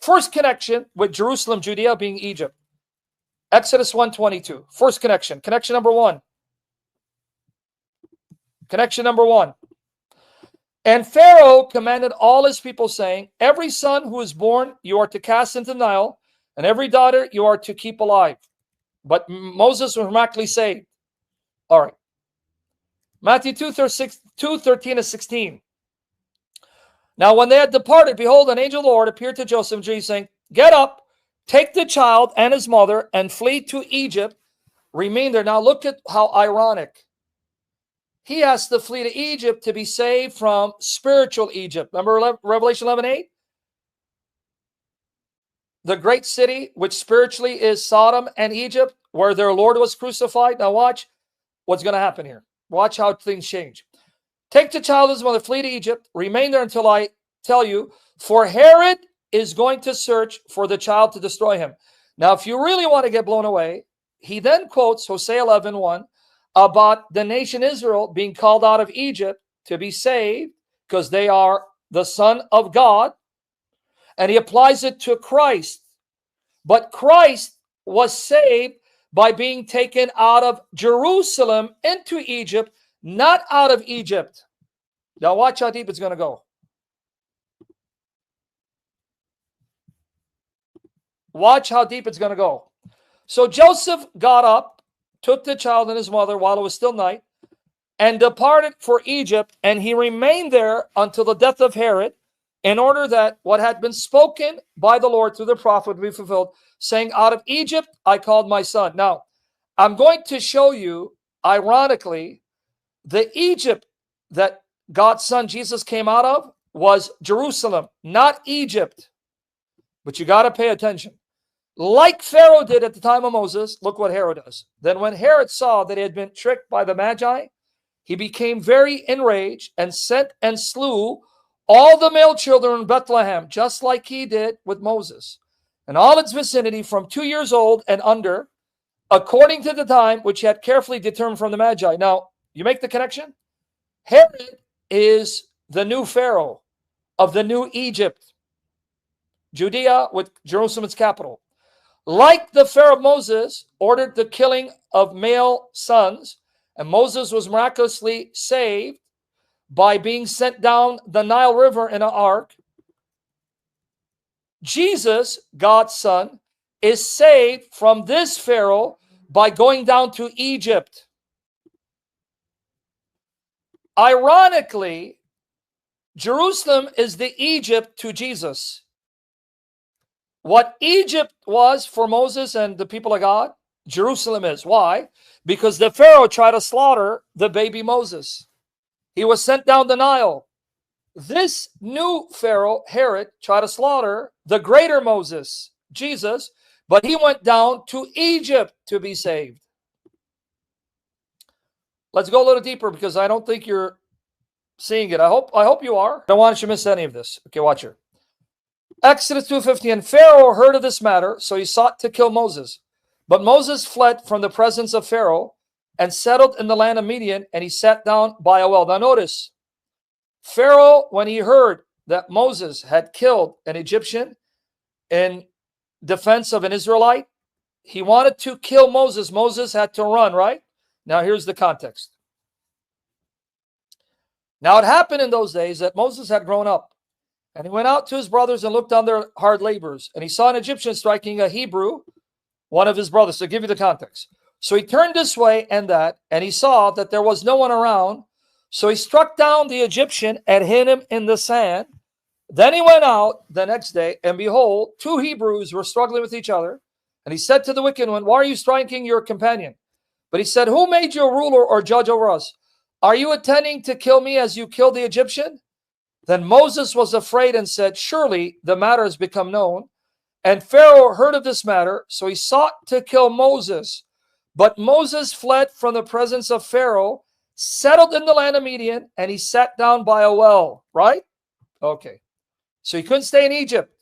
First connection with Jerusalem, Judea being Egypt. Exodus 1:22. First connection. Connection number one. Connection number one. And Pharaoh commanded all his people, saying, every son who is born you are to cast into the Nile, and every daughter you are to keep alive. But Moses was miraculously saved. All right. Matthew 2:13-16. Now when they had departed, behold, an angel of the Lord appeared to Joseph in dreams, saying, get up, take the child and his mother, and flee to Egypt. Remain there. Now look at how ironic. He has to flee to Egypt to be saved from spiritual Egypt. Remember Revelation 11:8? The great city, which spiritually is Sodom and Egypt, where their Lord was crucified. Now watch what's going to happen here. Watch how things change. Take the child and his mother, flee to Egypt. Remain there until I tell you, for Herod is going to search for the child to destroy him. Now, if you really want to get blown away, he then quotes Hosea 11:1 about the nation Israel being called out of Egypt to be saved because they are the Son of God. And he applies it to Christ. But Christ was saved by being taken out of Jerusalem into Egypt, not out of Egypt. Now watch how deep it's going to go. Watch how deep it's going to go. So Joseph got up, took the child and his mother while it was still night, and departed for Egypt, and he remained there until the death of Herod, in order that what had been spoken by the Lord through the prophet would be fulfilled, saying, out of Egypt I called my son. Now, I'm going to show you, ironically, the Egypt that God's son Jesus came out of was Jerusalem, not Egypt. But you got to pay attention. Like Pharaoh did at the time of Moses, look what Herod does. Then when Herod saw that he had been tricked by the Magi, he became very enraged and sent and slew all the male children in Bethlehem, just like he did with Moses, and all its vicinity from 2 years old and under, according to the time which he had carefully determined from the Magi. Now, you make the connection? Herod is the new Pharaoh of the new Egypt, Judea with Jerusalem its capital. Like the Pharaoh of Moses ordered the killing of male sons, and Moses was miraculously saved by being sent down the Nile River in an ark, Jesus, God's son, is saved from this Pharaoh by going down to Egypt. Ironically, Jerusalem is the Egypt to Jesus. What Egypt was for Moses and the people of God, Jerusalem is. Why? Because the Pharaoh tried to slaughter the baby Moses. He was sent down the Nile. This new Pharaoh, Herod, tried to slaughter the greater Moses, Jesus, but he went down to Egypt to be saved. Let's go a little deeper because I don't think you're seeing it. I hope you are. I don't want you to miss any of this. Okay, watch here. Exodus 2:50, and Pharaoh heard of this matter, so he sought to kill Moses. But Moses fled from the presence of Pharaoh and settled in the land of Midian, and he sat down by a well. Now notice, Pharaoh, when he heard that Moses had killed an Egyptian in defense of an Israelite, he wanted to kill Moses. Moses had to run, right? Now here's the context. Now it happened in those days that Moses had grown up, and he went out to his brothers and looked on their hard labors, and he saw an Egyptian striking a Hebrew, one of his brothers. So give you the context. So he turned this way and that, and he saw that there was no one around. So he struck down the Egyptian and hid him in the sand. Then he went out the next day, and behold, 2 Hebrews were struggling with each other. And he said to the wicked one, why are you striking your companion? But he said, who made you a ruler or judge over us? Are you intending to kill me as you killed the Egyptian? Then Moses was afraid and said, surely the matter has become known. And Pharaoh heard of this matter, so he sought to kill Moses. But Moses fled from the presence of Pharaoh, settled in the land of Midian, and he sat down by a well, right? Okay. So he couldn't stay in Egypt.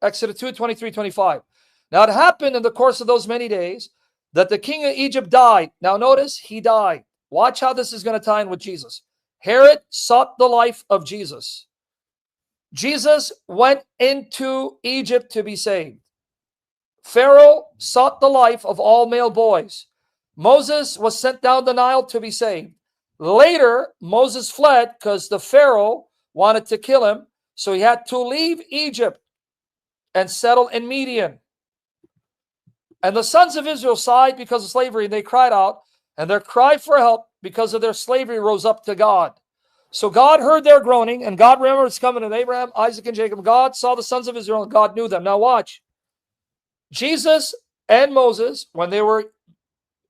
Exodus 2:23-25. Now it happened in the course of those many days that the king of Egypt died. Now notice, he died. Watch how this is going to tie in with Jesus. Herod sought the life of Jesus. Jesus went into Egypt to be saved. Pharaoh sought the life of all male boys. Moses was sent down the Nile to be saved. Later, Moses fled because the Pharaoh wanted to kill him, so he had to leave Egypt and settle in Midian. And the sons of Israel sighed because of slavery, and they cried out, and their cry for help because of their slavery rose up to God. So God heard their groaning, and God remembered his covenant of Abraham, Isaac, and Jacob. God saw the sons of Israel, and God knew them. Now watch. Jesus and Moses, when they were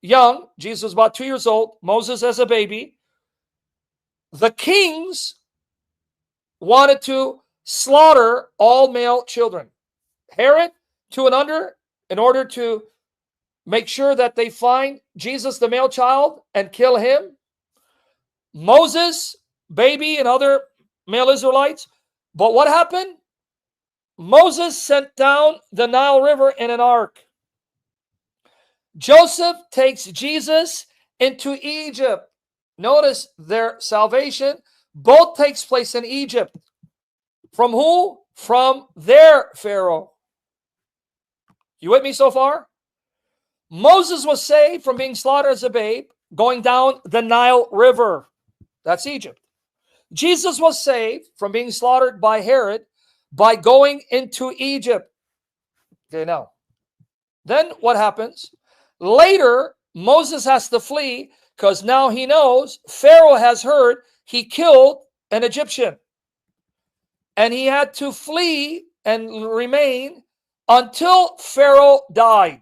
young, Jesus was about 2 years old, Moses as a baby, the kings wanted to slaughter all male children. Herod, 2 and under, in order to make sure that they find Jesus, the male child, and kill him. Moses, baby, and other male Israelites. But what happened? Moses sent down the Nile River in an ark. Joseph takes Jesus into Egypt. Notice their salvation both takes place in Egypt. From who? From their Pharaoh. You with me so far? Moses was saved from being slaughtered as a babe, going down the Nile River. That's Egypt. Jesus was saved from being slaughtered by Herod by going into Egypt. Okay, now. Then what happens? Later, Moses has to flee because now he knows Pharaoh has heard he killed an Egyptian. And he had to flee and remain until Pharaoh died.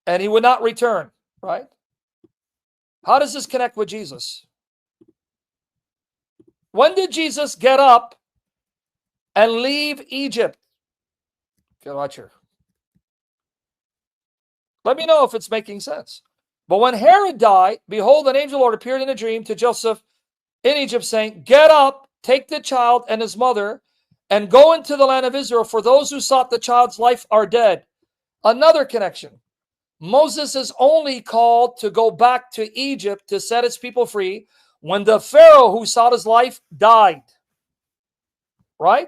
And he would not return, right? How does this connect with Jesus? When did Jesus get up and leave Egypt? Okay, watch here. Let me know if it's making sense. But when Herod died, behold, an angel of the Lord appeared in a dream to Joseph in Egypt, saying, get up, take the child and his mother, and go into the land of Israel, for those who sought the child's life are dead. Another connection. Moses is only called to go back to Egypt to set his people free when the Pharaoh who sought his life died. Right?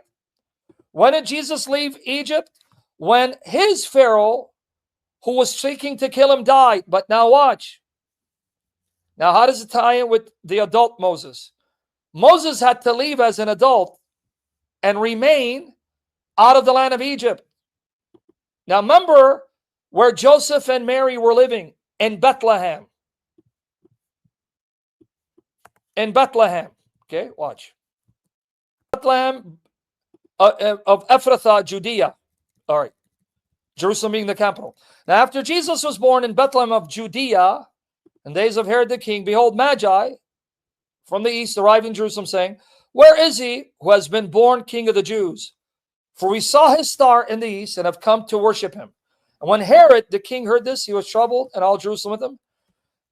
When did Jesus leave Egypt? When his Pharaoh, who was seeking to kill him, died. But now watch. Now, how does it tie in with the adult Moses? Moses had to leave as an adult and remain out of the land of Egypt. Now, remember where Joseph and Mary were living, in Bethlehem. In Bethlehem. Okay, watch. Bethlehem of Ephrathah, Judea. All right. Jerusalem being the capital. Now, after Jesus was born in Bethlehem of Judea, in days of Herod the king, behold, Magi from the east arrived in Jerusalem, saying, where is he who has been born king of the Jews? For we saw his star in the east and have come to worship him. And when Herod the king heard this, he was troubled, and all Jerusalem with him.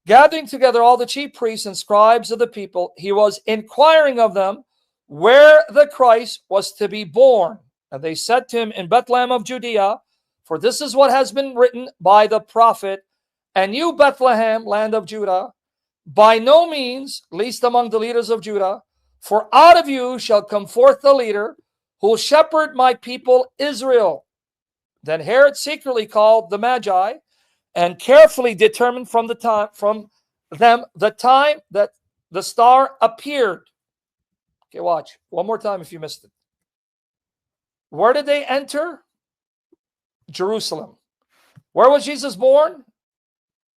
Gathering together all the chief priests and scribes of the people, he was inquiring of them where the Christ was to be born. And they said to him, in Bethlehem of Judea, for this is what has been written by the prophet, and you, Bethlehem, land of Judah, by no means least among the leaders of Judah, for out of you shall come forth the leader who will shepherd my people Israel. Then Herod secretly called the Magi and carefully determined from them the time that the star appeared. Okay, watch. One more time if you missed it. Where did they enter? Jerusalem. Where was Jesus born?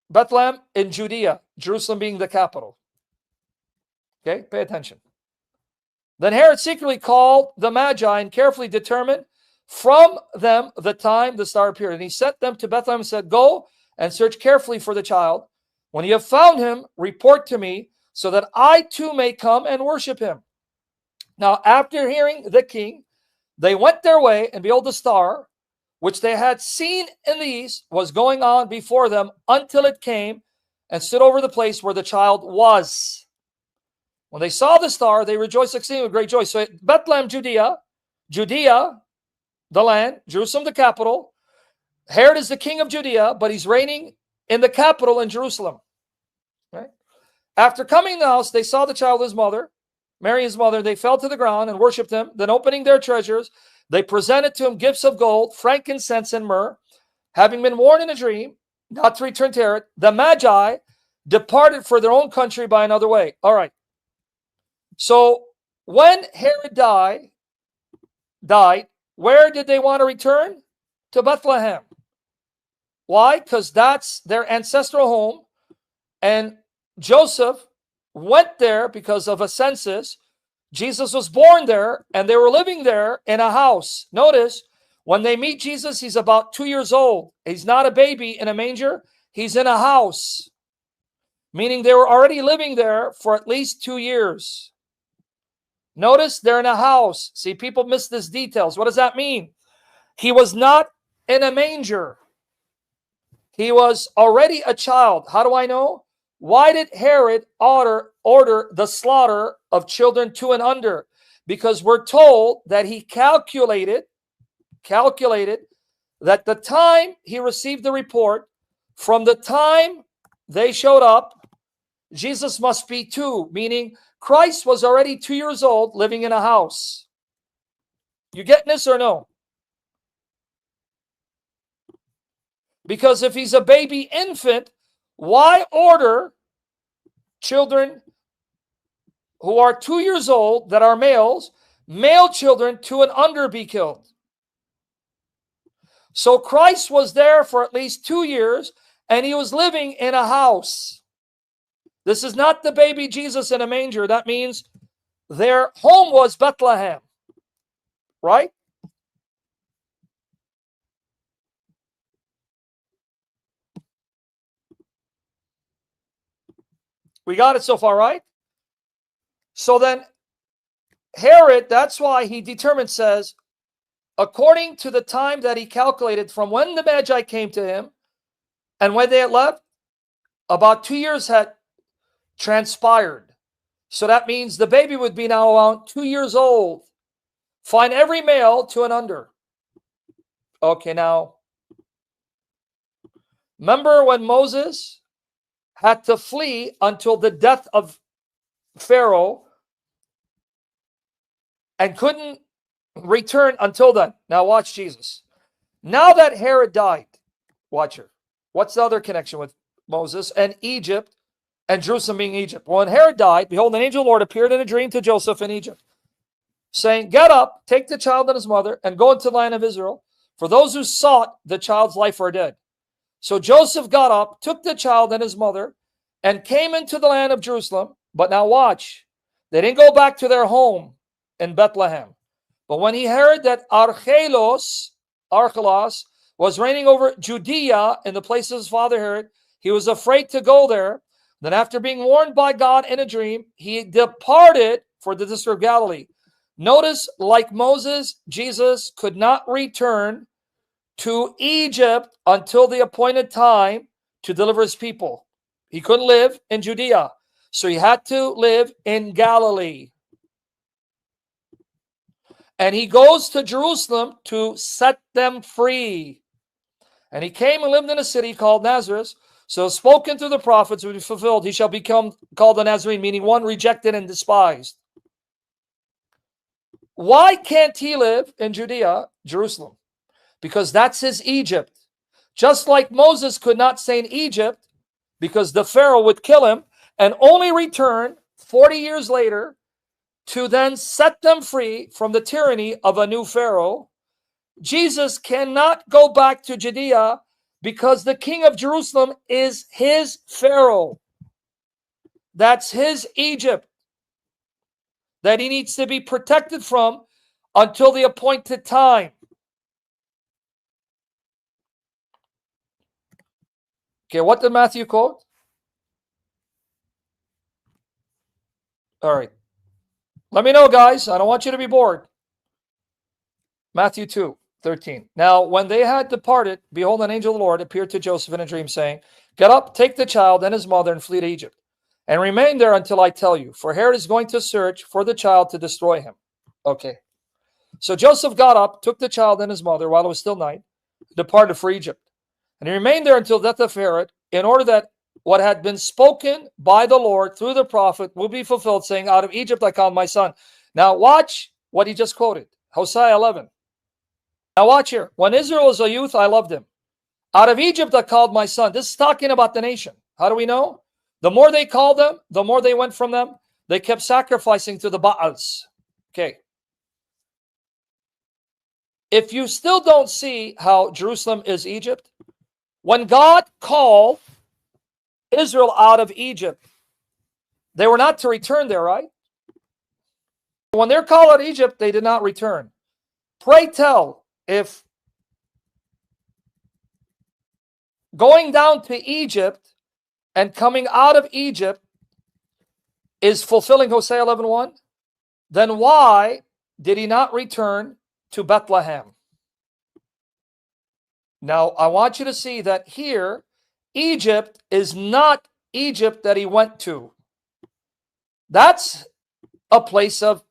Bethlehem in Judea, Jerusalem being the capital. Okay, pay attention. Then Herod secretly called the Magi and carefully determined from them the time the star appeared. And he sent them to Bethlehem and said, go and search carefully for the child. When you have found him, report to me so that I too may come and worship him. Now, after hearing the king, they went their way, and behold, the star, which they had seen in the east, was going on before them until it came and stood over the place where the child was. When they saw the star, they rejoiced exceedingly with great joy. So Bethlehem, Judea, the land, Jerusalem, the capital. Herod is the king of Judea, but he's reigning in the capital in Jerusalem. Right? After coming in the house, they saw the child and his mother, Mary his mother, they fell to the ground and worshipped him. Then opening their treasures, they presented to him gifts of gold, frankincense, and myrrh. Having been warned in a dream not to return to Herod, the Magi departed for their own country by another way. All right. So when Herod died, where did they want to return? To Bethlehem. Why? Because that's their ancestral home. And Joseph went there because of a census. Jesus was born there, and they were living there in a house. Notice, when they meet Jesus, he's about 2 years old. He's not a baby in a manger. He's in a house, meaning they were already living there for at least 2 years. Notice they're in a house. See, people miss these details. What does that mean? He was not in a manger. He was already a child. How do I know? Why did Herod order the slaughter of children 2 and under? Because we're told that he calculated that the time he received the report, from the time they showed up, Jesus must be 2, meaning Christ was already 2 years old living in a house. You getting this or no? Because if he's a baby infant, why order children who are 2 years old that are males, male children 2 and under be killed? So Christ was there for at least 2 years, and he was living in a house. This is not the baby Jesus in a manger. That means their home was Bethlehem, right? We got it so far, right? So then Herod, that's why he determined, says, according to the time that he calculated from when the Magi came to him and when they had left, about 2 years had transpired. So that means the baby would be now around 2 years old. Find every male 2 and under. Okay, now, remember when Moses had to flee until the death of Pharaoh and couldn't return until then? Now watch Jesus. Now that Herod died, watch her. What's the other connection with Moses and Egypt and Jerusalem being Egypt? Well, when Herod died, behold, an angel of the Lord appeared in a dream to Joseph in Egypt, saying, get up, take the child and his mother, and go into the land of Israel, for those who sought the child's life are dead. So Joseph got up, took the child and his mother, and came into the land of Jerusalem. But now watch, they didn't go back to their home in Bethlehem. But when he heard that Archelaus was reigning over Judea in the place of his father Herod, he was afraid to go there. Then after being warned by God in a dream, he departed for the district of Galilee. Notice, like Moses, Jesus could not return to Egypt until the appointed time to deliver his people. He couldn't live in Judea, so he had to live in Galilee. And he goes to Jerusalem to set them free. And he came and lived in a city called Nazareth. So spoken through the prophets would be fulfilled. He shall become called a Nazarene, meaning one rejected and despised. Why can't he live in Judea, Jerusalem? Because that's his Egypt. Just like Moses could not stay in Egypt because the Pharaoh would kill him and only return 40 years later to then set them free from the tyranny of a new Pharaoh, Jesus cannot go back to Judea because the king of Jerusalem is his Pharaoh. That's his Egypt that he needs to be protected from until the appointed time. Okay, what did Matthew quote? All right. Let me know, guys. I don't want you to be bored. Matthew 2:13. Now, when they had departed, behold, an angel of the Lord appeared to Joseph in a dream, saying, get up, take the child and his mother, and flee to Egypt, and remain there until I tell you, for Herod is going to search for the child to destroy him. Okay. So Joseph got up, took the child and his mother while it was still night, departed for Egypt. And he remained there until the death of Herod, in order that what had been spoken by the Lord through the prophet will be fulfilled, saying, out of Egypt I called my son. Now watch what he just quoted. Hosea 11. Now watch here. When Israel was a youth, I loved him. Out of Egypt I called my son. This is talking about the nation. How do we know? The more they called them, the more they went from them. They kept sacrificing to the Baals. Okay. If you still don't see how Jerusalem is Egypt, when God called Israel out of Egypt, they were not to return there, right? When they're called out of Egypt, they did not return. Pray tell if going down to Egypt and coming out of Egypt is fulfilling Hosea 11:1, then why did he not return to Bethlehem? Now, I want you to see that here, Egypt is not Egypt that he went to. That's a place of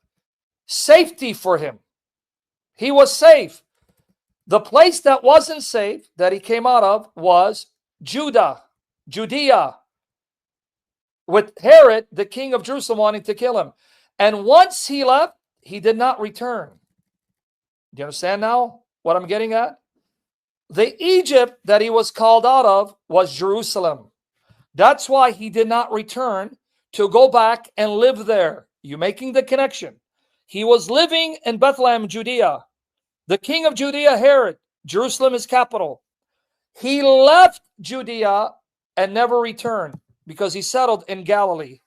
safety for him. He was safe. The place that wasn't safe, that he came out of, was Judea, with Herod, the king of Jerusalem, wanting to kill him. And once he left, he did not return. Do you understand now what I'm getting at? The Egypt that he was called out of was Jerusalem. That's why he did not return to go back and live there. You making the connection? He was living in Bethlehem, Judea. The king of Judea, Herod, Jerusalem is capital. He left Judea and never returned because he settled in Galilee.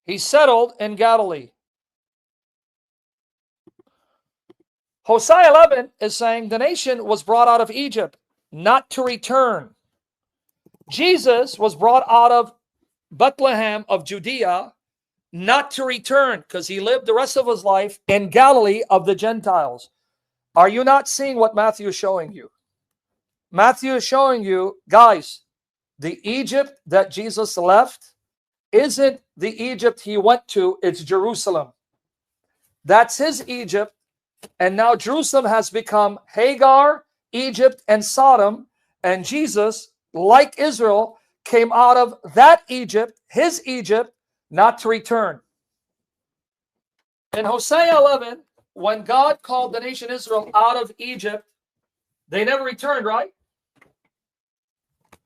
He settled in Galilee. Hosea 11 is saying the nation was brought out of Egypt, not to return. Jesus was brought out of Bethlehem of Judea, not to return, because he lived the rest of his life in Galilee of the Gentiles. Are you not seeing what Matthew is showing you? Matthew is showing you, guys, the Egypt that Jesus left isn't the Egypt he went to, it's Jerusalem. That's his Egypt. And now Jerusalem has become Hagar, Egypt, and Sodom. And Jesus, like Israel, came out of that Egypt, his Egypt, not to return. In Hosea 11, when God called the nation Israel out of Egypt, they never returned, right?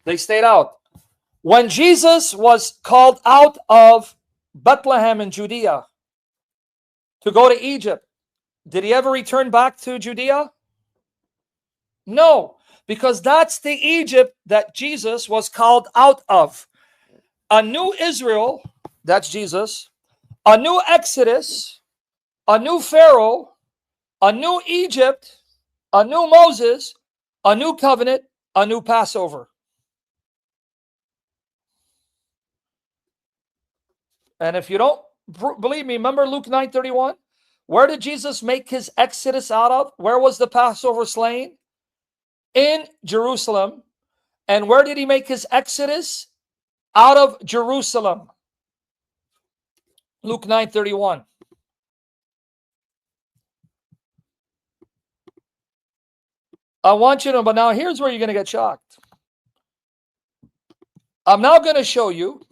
They stayed out. When Jesus was called out of Bethlehem in Judea to go to Egypt, did he ever return back to Judea? No, because that's the Egypt that Jesus was called out of. A new Israel, that's Jesus, a new Exodus, a new Pharaoh, a new Egypt, a new Moses, a new covenant, a new Passover. And if you don't believe me, remember Luke 9:31? Where did Jesus make his exodus out of? Where was the Passover slain? In Jerusalem. And where did he make his exodus? Out of Jerusalem. Luke 9:31. I want you to know, but now here's where you're going to get shocked. I'm now going to show you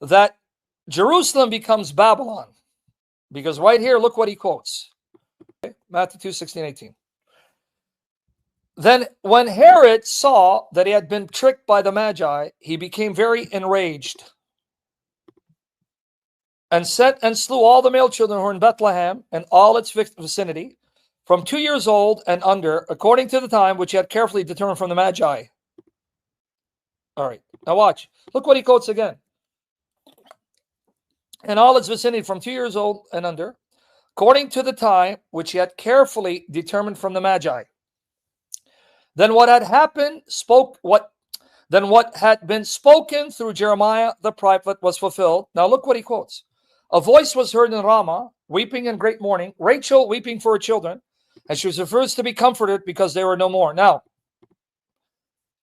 that Jerusalem becomes Babylon. Because right here, look what he quotes. Okay? Matthew 2:16-18. Then when Herod saw that he had been tricked by the Magi, he became very enraged and sent and slew all the male children who were in Bethlehem and all its vicinity, from 2 years old and under, according to the time which he had carefully determined from the Magi. All right, now watch. Look what he quotes again. And all its vicinity from 2 years old and under, according to the time which he had carefully determined from the Magi. Then what had been spoken through Jeremiah the prophet was fulfilled. Now look what he quotes. A voice was heard in Ramah, weeping in great mourning, Rachel weeping for her children, and she was refused to be comforted because they were no more. Now,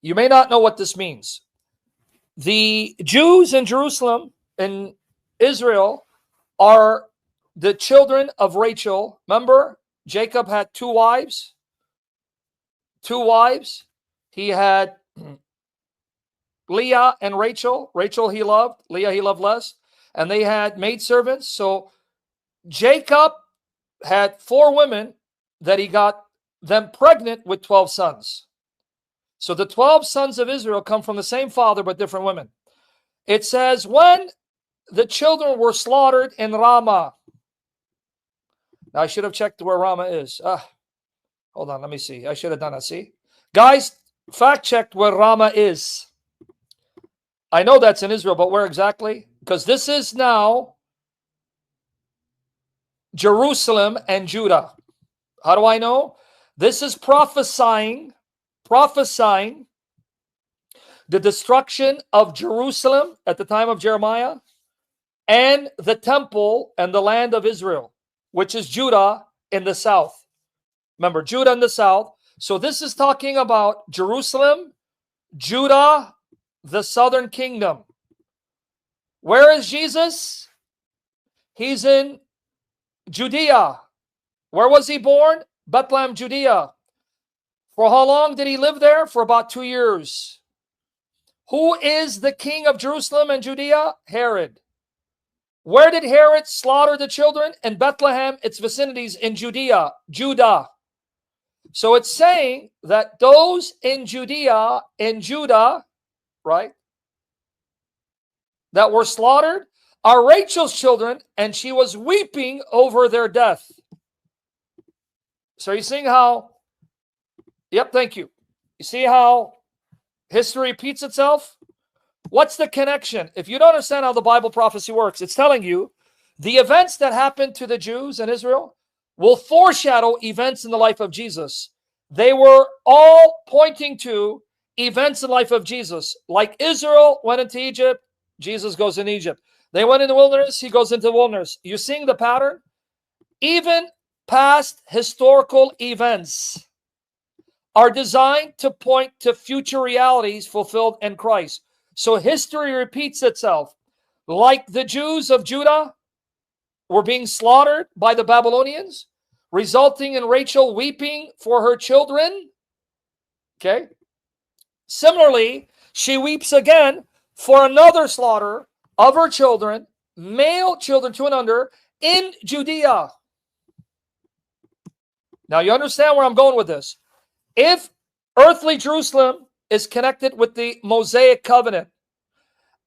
you may not know what this means. The Jews in Jerusalem, in Israel, are the children of Rachel. Remember, Jacob had 2 wives. two wives. He had Leah and Rachel. Rachel he loved, Leah he loved less. And they had maidservants. So Jacob had 4 women that he got them pregnant with 12 sons. So the 12 sons of Israel come from the same father but different women. It says, when the children were slaughtered in Ramah. Now I should have checked where Ramah is. Hold on, let me see. I should have done that. See? Guys, fact checked where Ramah is. I know that's in Israel, but where exactly? Because this is now Jerusalem and Judah. How do I know? This is prophesying the destruction of Jerusalem at the time of Jeremiah and the temple and the land of Israel, which is Judah in the south. Remember, Judah in the south. So this is talking about Jerusalem, Judah, the southern kingdom. Where is Jesus? He's in Judea. Where was he born? Bethlehem, Judea. For how long did he live there? For about 2 years. Who is the king of Jerusalem and Judea? Herod. Where did Herod slaughter the children? In Bethlehem, its vicinities, in Judea, Judah. So it's saying that those in Judea, in Judah, right, that were slaughtered are Rachel's children, and she was weeping over their death. So you seeing how, yep, thank you. You see how history repeats itself? What's the connection? If you don't understand how the Bible prophecy works, it's telling you the events that happened to the Jews in Israel will foreshadow events in the life of Jesus. They were all pointing to events in the life of Jesus. Like Israel went into Egypt, Jesus goes in Egypt. They went in the wilderness, he goes into the wilderness. You're seeing the pattern? Even past historical events are designed to point to future realities fulfilled in Christ. So history repeats itself. Like the Jews of Judah were being slaughtered by the Babylonians, resulting in Rachel weeping for her children. Okay. Similarly, she weeps again for another slaughter of her children, male children 2 and under, in Judea. Now you understand where I'm going with this. If earthly Jerusalem is connected with the Mosaic covenant,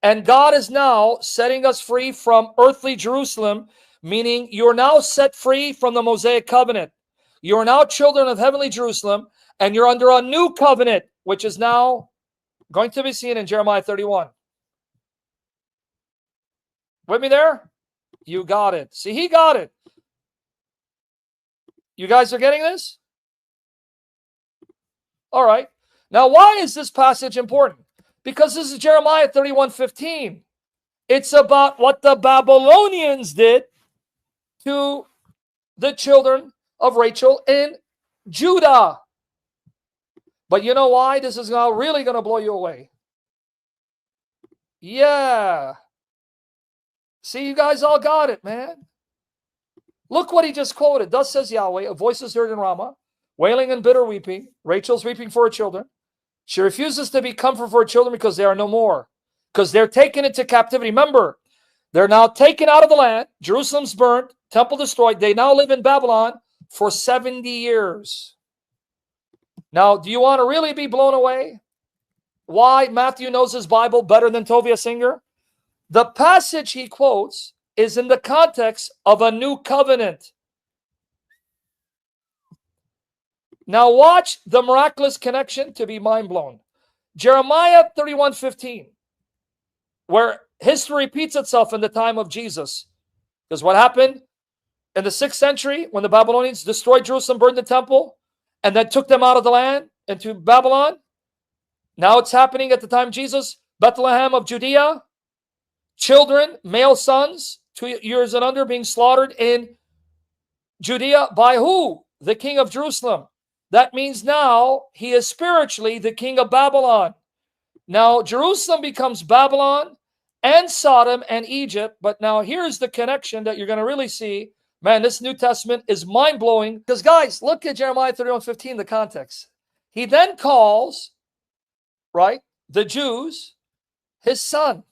and God is now setting us free from earthly Jerusalem, meaning you're now set free from the Mosaic covenant. You are now children of heavenly Jerusalem, and you're under a new covenant, which is now going to be seen in Jeremiah 31. With me there? You got it. See, he got it. You guys are getting this? All right. Now, why is this passage important? Because this is Jeremiah 31:15. It's about what the Babylonians did to the children of Rachel in Judah. But you know why? This is now really going to blow you away. Yeah. See, you guys all got it, man. Look what he just quoted. Thus says Yahweh, a voice is heard in Ramah, wailing and bitter weeping. Rachel's weeping for her children. She refuses to be comforted for her children because they are no more. Because they're taken into captivity. Remember, they're now taken out of the land. Jerusalem's burnt, temple destroyed. They now live in Babylon for 70 years. Now, do you want to really be blown away? Why Matthew knows his Bible better than Tovia Singer? The passage he quotes is in the context of a new covenant. Now watch the miraculous connection to be mind blown. Jeremiah 31:15, where history repeats itself in the time of Jesus. Because what happened in the 6th century when the Babylonians destroyed Jerusalem, burned the temple, and then took them out of the land into Babylon. Now it's happening at the time of Jesus. Bethlehem of Judea, children, male sons, 2 years and under, being slaughtered in Judea by who? The king of Jerusalem. That means now he is spiritually the king of Babylon. Now Jerusalem becomes Babylon and Sodom and Egypt. But now here's the connection that you're going to really see. Man, this New Testament is mind-blowing. Because guys, look at Jeremiah 31:15, the context. He then calls, right, the Jews his son.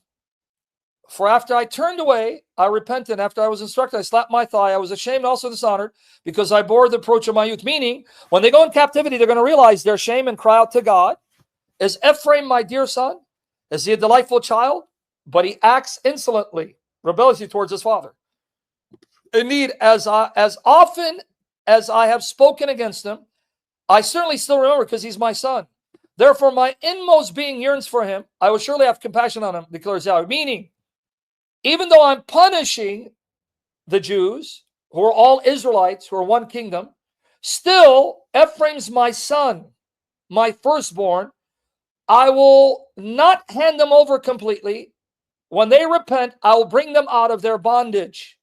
For after I turned away, I repented. After I was instructed, I slapped my thigh. I was ashamed, also dishonored, because I bore the reproach of my youth. Meaning, when they go in captivity, they're going to realize their shame and cry out to God. Is Ephraim my dear son? Is he a delightful child? But he acts insolently, rebelliously towards his father. Indeed, as often as I have spoken against him, I certainly still remember, because he's my son. Therefore, my inmost being yearns for him. I will surely have compassion on him, declares Yahweh. Meaning, even though I'm punishing the Jews, who are all Israelites, who are one kingdom, still Ephraim's my son, my firstborn. I will not hand them over completely. When they repent, I will bring them out of their bondage.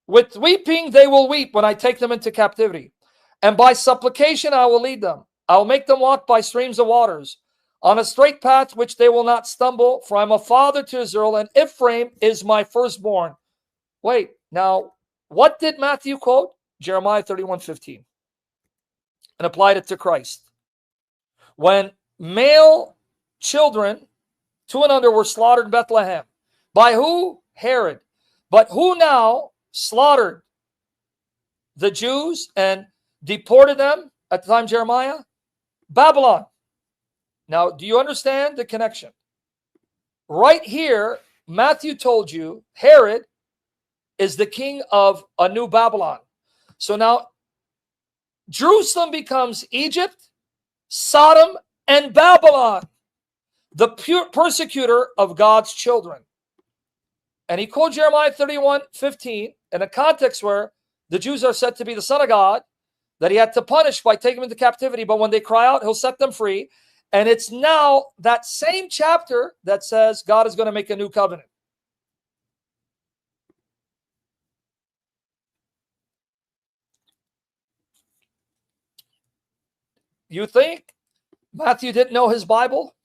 With weeping they will weep when I take them into captivity. And by supplication I will lead them. I will make them walk by streams of waters, on a straight path which they will not stumble. For I am a father to Israel, and Ephraim is my firstborn. Wait, now, what did Matthew quote? Jeremiah 31:15. And applied it to Christ. When male children 2 and under were slaughtered in Bethlehem. By who? Herod. But who now slaughtered the Jews and deported them at the time of Jeremiah? Babylon. Now, do you understand the connection? Right here, Matthew told you Herod is the king of a new Babylon. So now Jerusalem becomes Egypt, Sodom, and Babylon, the pure persecutor of God's children. And he quoted Jeremiah 31:15 in a context where the Jews are said to be the son of God, that he had to punish by taking them into captivity. But when they cry out, he'll set them free. And it's now that same chapter that says God is going to make a new covenant. You think Matthew didn't know his Bible?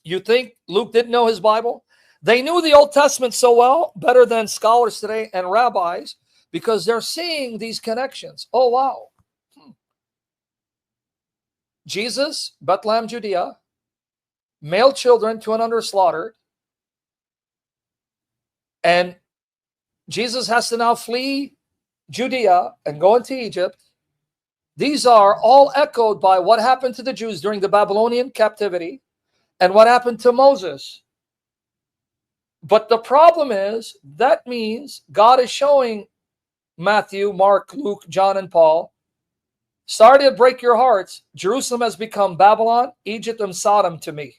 You think Luke didn't know his Bible? They knew the Old Testament so well, better than scholars today and rabbis, because they're seeing these connections. Oh, wow. Jesus, Bethlehem, Judea, male children 2 and under slaughtered, and Jesus has to now flee Judea and go into Egypt. These are all echoed by what happened to the Jews during the Babylonian captivity and what happened to Moses. But the problem is, that means God is showing Matthew, Mark, Luke, John, and Paul, sorry to break your hearts, Jerusalem has become Babylon, Egypt, and Sodom to me.